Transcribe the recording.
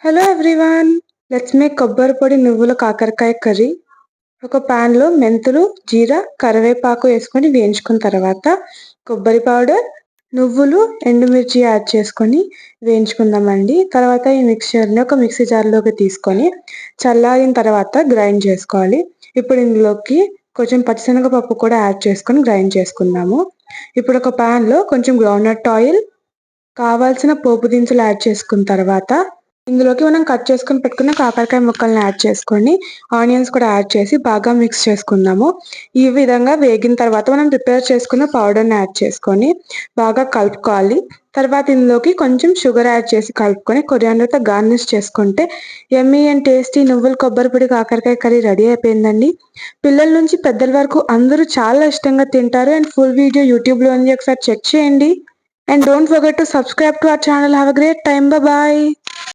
Hello everyone, let's make కొబ్బరి పొడి నువ్వుల కాకరకాయ కర్రీ. ఒక ప్యాన్లో మెంతులు, జీరా, కరివేపాకు వేసుకొని వేయించుకున్న తర్వాత కొబ్బరి పౌడర్, నువ్వులు, ఎండుమిర్చి యాడ్ చేసుకొని వేయించుకుందామండి. తర్వాత ఈ మిక్చర్ని ఒక మిక్సీ జార్లోకి తీసుకొని చల్లారిన తర్వాత గ్రైండ్ చేసుకోవాలి. ఇప్పుడు ఇందులోకి కొంచెం పచ్చిశనగపప్పు కూడా యాడ్ చేసుకొని గ్రైండ్ చేసుకుందాము. ఇప్పుడు ఒక ప్యాన్లో కొంచెం గ్రౌండ్నట్ ఆయిల్, కావాల్సిన పోపు దినుసులు యాడ్ చేసుకున్న తర్వాత ఇందులోకి మనం కట్ చేసుకొని పెట్టుకున్న కాకరకాయ ముక్కల్ని యాడ్ చేసుకొని ఆనియన్స్ కూడా యాడ్ చేసి బాగా మిక్స్ చేసుకుందాము. ఈ విధంగా వేగిన తర్వాత మనం ప్రిపేర్ చేసుకున్న పౌడర్ని యాడ్ చేసుకొని బాగా కలుపుకోవాలి. తర్వాత ఇందులోకి కొంచెం షుగర్ యాడ్ చేసి కలుపుకొని కొరియాండర్తో గార్నిష్ చేసుకుంటే యమ్మీ అండ్ టేస్టీ నువ్వుల కొబ్బరి పొడి కాకరకాయ కర్రీ రెడీ అయిపోయిందండి. పిల్లల నుంచి పెద్దల వరకు అందరూ చాలా ఇష్టంగా తింటారు. అండ్ ఫుల్ వీడియో యూట్యూబ్లో ఉంది, ఒకసారి చెక్ చేయండి. And don't forget to subscribe to our channel. Have a great time. Bye bye.